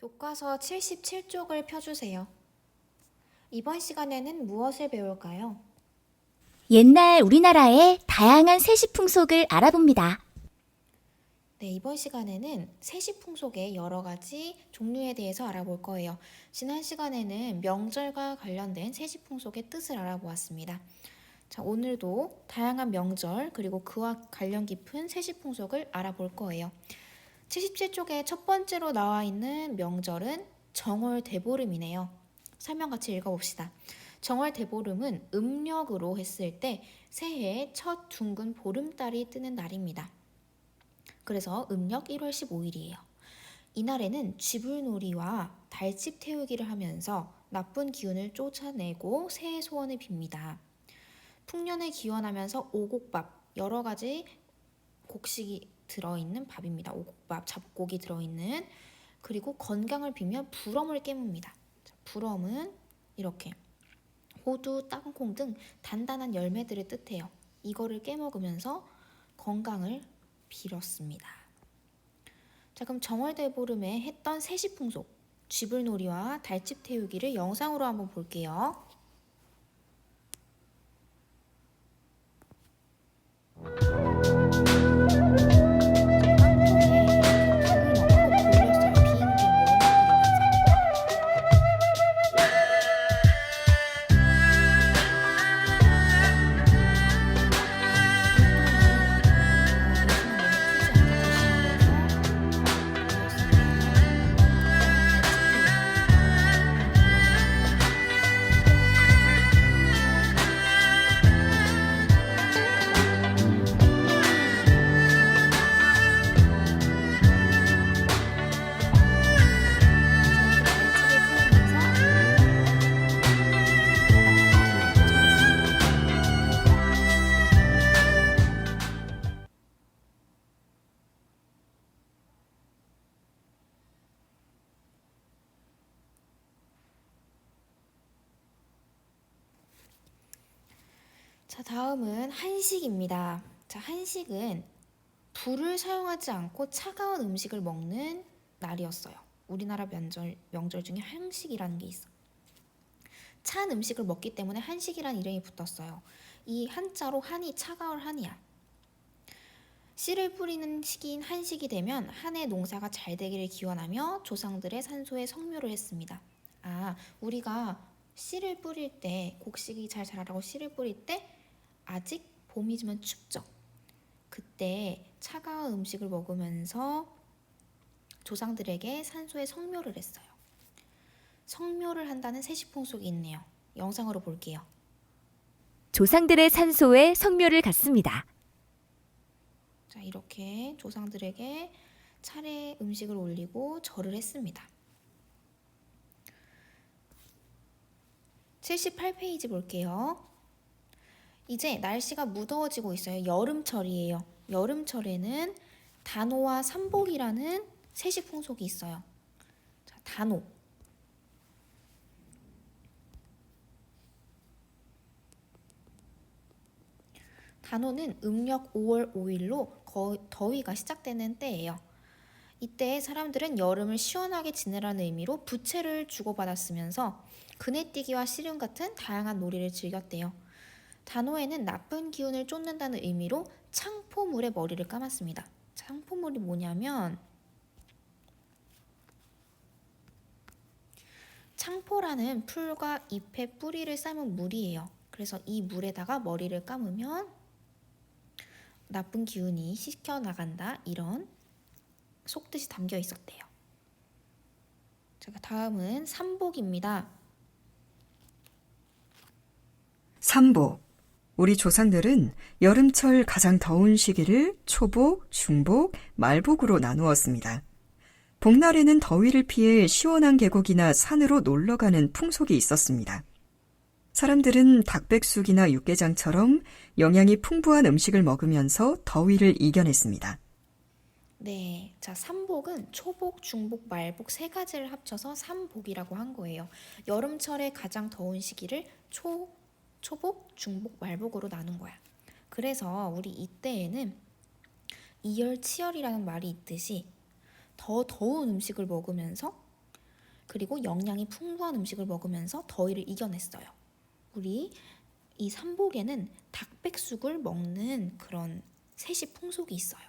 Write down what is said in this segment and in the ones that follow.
교과서 77쪽을 펴주세요. 이번 시간에는 무엇을 배울까요? 옛날 우리나라의 다양한 세시풍속을 알아봅니다. 네, 이번 시간에는 세시풍속의 여러 가지 종류에 대해서 알아볼 거예요. 지난 시간에는 명절과 관련된 세시풍속의 뜻을 알아보았습니다. 자, 오늘도 다양한 명절 그리고 그와 관련 깊은 세시풍속을 알아볼 거예요. 77쪽에 첫 번째로 나와 있는 명절은 정월대보름이네요. 설명 같이 읽어봅시다. 정월대보름은 음력으로 했을 때 새해의 첫 둥근 보름달이 뜨는 날입니다. 그래서 음력 1월 15일이에요. 이날에는 쥐불놀이와 달집 태우기를 하면서 나쁜 기운을 쫓아내고 새해 소원을 빕니다. 풍년을 기원하면서 오곡밥, 여러 가지 곡식이 들어있는 밥입니다. 오곡밥, 잡곡이 들어있는. 그리고 건강을 빌며 불엄을 깨뭅니다. 불엄은 이렇게 호두, 땅콩 등 단단한 열매들을 뜻해요. 이거를 깨먹으면서 건강을 빌었습니다. 자, 그럼 정월대보름에 했던 세시풍속, 쥐불놀이와 달집 태우기를 영상으로 한번 볼게요. 자, 다음은 한식입니다. 자, 한식은 불을 사용하지 않고 차가운 음식을 먹는 날이었어요. 우리나라 명절 중에 한식이라는 게 있어. 찬 음식을 먹기 때문에 한식이라는 이름이 붙었어요. 이 한자로 한이 차가울 한이야. 씨를 뿌리는 시기인 한식이 되면 한 해 농사가 잘 되기를 기원하며 조상들의 산소에 성묘를 했습니다. 우리가 씨를 뿌릴 때, 곡식이 잘 자라라고 씨를 뿌릴 때 아직 봄이지만 춥죠. 그때 차가운 음식을 먹으면서 조상들에게 산소에 성묘를 했어요. 성묘를 한다는 세시풍속이 있네요. 영상으로 볼게요. 조상들의 산소에 성묘를 갖습니다. 자, 이렇게 조상들에게 차례 음식을 올리고 절을 했습니다. 78페이지 볼게요. 이제 날씨가 무더워지고 있어요. 여름철이에요. 여름철에는 단오와 삼복이라는 세시풍속이 있어요. 자, 단오. 단오는 음력 5월 5일로 더위가 시작되는 때예요. 이때 사람들은 여름을 시원하게 지내라는 의미로 부채를 주고받았으면서 그네뛰기와 씨름 같은 다양한 놀이를 즐겼대요. 단오에는 나쁜 기운을 쫓는다는 의미로 창포물에 머리를 감았습니다. 창포물이 뭐냐면 창포라는 풀과 잎의 뿌리를 삶은 물이에요. 그래서 이 물에다가 머리를 감으면 나쁜 기운이 씻겨나간다, 이런 속뜻이 담겨 있었대요. 자, 다음은 삼복입니다. 삼복. 우리 조상들은 여름철 가장 더운 시기를 초복, 중복, 말복으로 나누었습니다. 복날에는 더위를 피해 시원한 계곡이나 산으로 놀러가는 풍속이 있었습니다. 사람들은 닭백숙이나 육개장처럼 영양이 풍부한 음식을 먹으면서 더위를 이겨냈습니다. 네, 자, 삼복은 초복, 중복, 말복 세 가지를 합쳐서 삼복이라고 한 거예요. 여름철에 가장 더운 시기를 초복, 중복, 말복으로 나눈 거야. 그래서 우리 이때에는 이열치열이라는 말이 있듯이 더 더운 음식을 먹으면서 그리고 영양이 풍부한 음식을 먹으면서 더위를 이겨냈어요. 우리 이 삼복에는 닭백숙을 먹는 그런 세시 풍속이 있어요.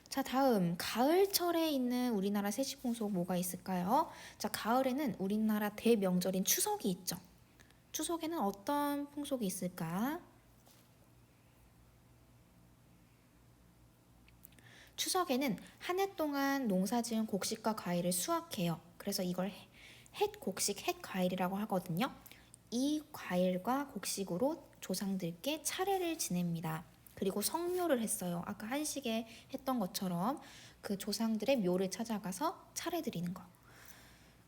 자, 다음 가을철에 있는 우리나라 세시 풍속 뭐가 있을까요? 자, 가을에는 우리나라 대명절인 추석이 있죠. 추석에는 어떤 풍속이 있을까? 추석에는 한 해 동안 농사지은 곡식과 과일을 수확해요. 그래서 이걸 햇곡식, 햇과일이라고 하거든요. 이 과일과 곡식으로 조상들께 차례를 지냅니다. 그리고 성묘를 했어요. 아까 한식에 했던 것처럼 그 조상들의 묘를 찾아가서 차례 드리는 거.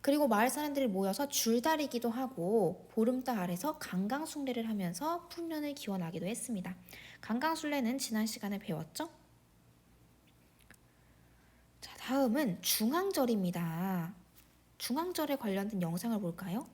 그리고 마을 사람들이 모여서 줄다리기도 하고 보름달 아래서 강강순례를 하면서 풍년을 기원하기도 했습니다. 강강순례는 지난 시간에 배웠죠? 자, 다음은 중앙절입니다. 중앙절에 관련된 영상을 볼까요?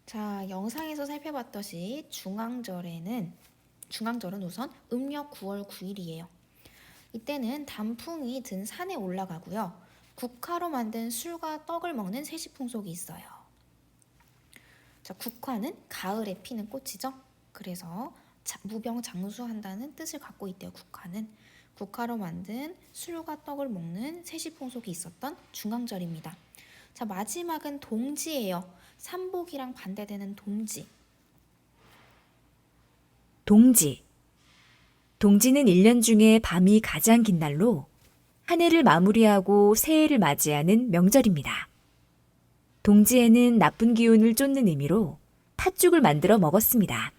자, 영상에서 살펴봤듯이 중앙절은 우선 음력 9월 9일이에요. 이때는 단풍이 든 산에 올라가고요. 국화로 만든 술과 떡을 먹는 세시풍속이 있어요. 자, 국화는 가을에 피는 꽃이죠. 그래서 무병장수한다는 뜻을 갖고 있대요. 국화는 국화로 만든 술과 떡을 먹는 세시풍속이 있었던 중앙절입니다. 자, 마지막은 동지예요. 삼복이랑 반대되는 동지. 동지. 동지는 1년 중에 밤이 가장 긴 날로 한 해를 마무리하고 새해를 맞이하는 명절입니다. 동지에는 나쁜 기운을 쫓는 의미로 팥죽을 만들어 먹었습니다.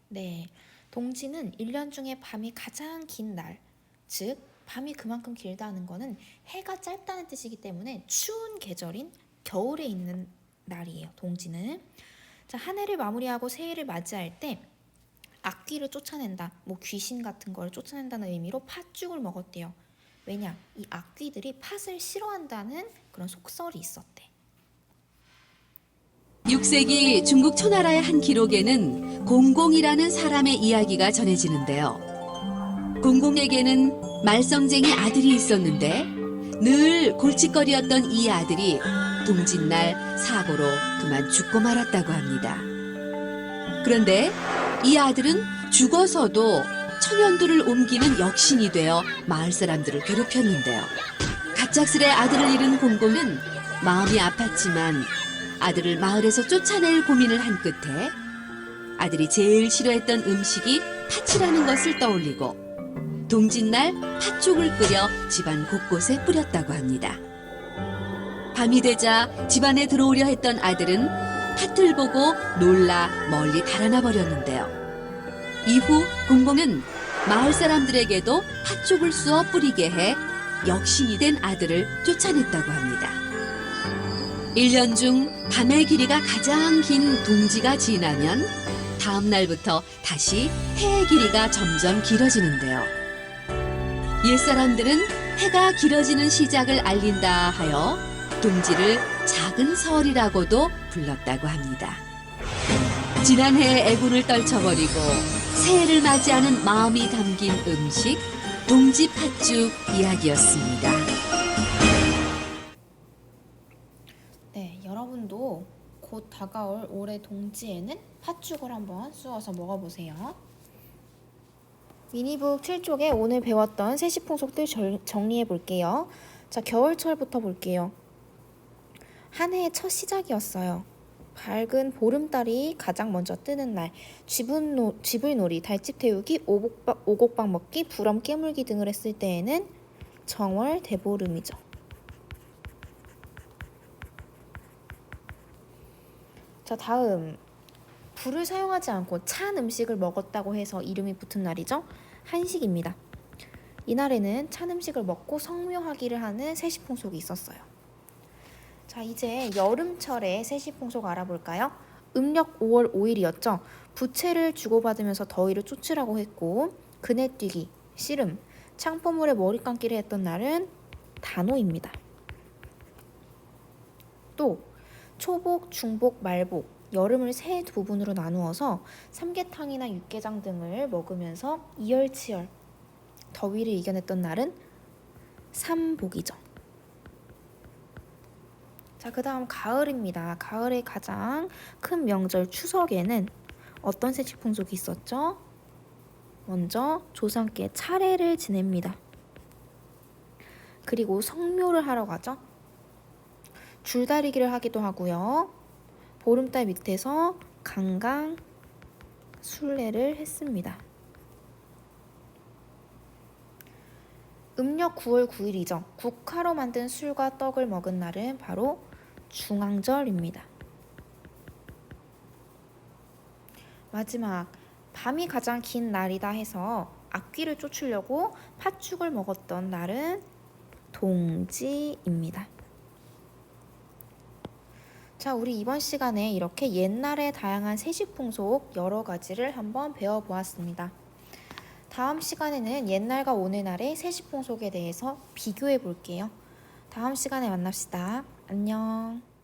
네, 동지는 1년 중에 밤이 가장 긴 날, 즉 밤이 그만큼 길다는 거는 해가 짧다는 뜻이기 때문에 추운 계절인 겨울에 있는 날이에요. 동지는. 자, 한 해를 마무리하고 새해를 맞이할 때 악귀를 쫓아낸다, 뭐 귀신 같은 걸 쫓아낸다는 의미로 팥죽을 먹었대요. 왜냐? 이 악귀들이 팥을 싫어한다는 그런 속설이 있었대. 6세기 중국 초나라의 한 기록에는 공공이라는 사람의 이야기가 전해지는데요. 공공에게는 말썽쟁이 아들이 있었는데 늘 골칫거리였던 이 아들이 동짓날 사고로 그만 죽고 말았다고 합니다. 그런데 이 아들은 죽어서도 천연두를 옮기는 역신이 되어 마을 사람들을 괴롭혔는데요. 갑작스레 아들을 잃은 공공은 마음이 아팠지만 아들을 마을에서 쫓아낼 고민을 한 끝에 아들이 제일 싫어했던 음식이 팥이라는 것을 떠올리고 동짓날 팥죽을 끓여 집안 곳곳에 뿌렸다고 합니다. 밤이 되자 집안에 들어오려 했던 아들은 팥을 보고 놀라 멀리 달아나 버렸는데요. 이후 공공은 마을 사람들에게도 팥죽을 쑤어 뿌리게 해 역신이 된 아들을 쫓아냈다고 합니다. 1년 중 밤의 길이가 가장 긴 동지가 지나면 다음 날부터 다시 해의 길이가 점점 길어지는데요. 옛사람들은 해가 길어지는 시작을 알린다 하여 동지를 작은 설이라고도 불렀다고 합니다. 지난해의 애군을 떨쳐버리고 새해를 맞이하는 마음이 담긴 음식 동지 팥죽 이야기였습니다. 네, 여러분도 곧 다가올 올해 동지에는 팥죽을 한번 쑤어서 먹어보세요. 미니북 7쪽에 오늘 배웠던 세시풍속들 정리해 볼게요. 자, 겨울철부터 볼게요. 한 해의 첫 시작이었어요. 밝은 보름달이 가장 먼저 뜨는 날, 쥐불놀이, 달집 태우기, 오곡밥 먹기, 부럼 깨물기 등을 했을 때에는 정월 대보름이죠. 자, 다음 불을 사용하지 않고 찬 음식을 먹었다고 해서 이름이 붙은 날이죠. 한식입니다. 이날에는 찬 음식을 먹고 성묘하기를 하는 세시풍속이 있었어요. 자, 이제 여름철의 세시풍속 알아볼까요? 음력 5월 5일이었죠. 부채를 주고받으면서 더위를 쫓으라고 했고, 그네뛰기, 씨름, 창포물에 머리 감기를 했던 날은 단오입니다. 또 초복, 중복, 말복, 여름을 세 부분으로 나누어서 삼계탕이나 육개장 등을 먹으면서 이열치열, 더위를 이겨냈던 날은 삼복이죠. 자, 그 다음 가을입니다. 가을의 가장 큰 명절 추석에는 어떤 세시풍속이 있었죠? 먼저 조상께 차례를 지냅니다. 그리고 성묘를 하러 가죠. 줄다리기를 하기도 하고요. 보름달 밑에서 강강 순례를 했습니다. 음력 9월 9일이죠. 국화로 만든 술과 떡을 먹은 날은 바로 중앙절입니다. 마지막, 밤이 가장 긴 날이다 해서 악귀를 쫓으려고 팥죽을 먹었던 날은 동지입니다. 자, 우리 이번 시간에 이렇게 옛날의 다양한 세시풍속 여러 가지를 한번 배워보았습니다. 다음 시간에는 옛날과 오늘날의 세시풍속에 대해서 비교해 볼게요. 다음 시간에 만납시다. 안녕.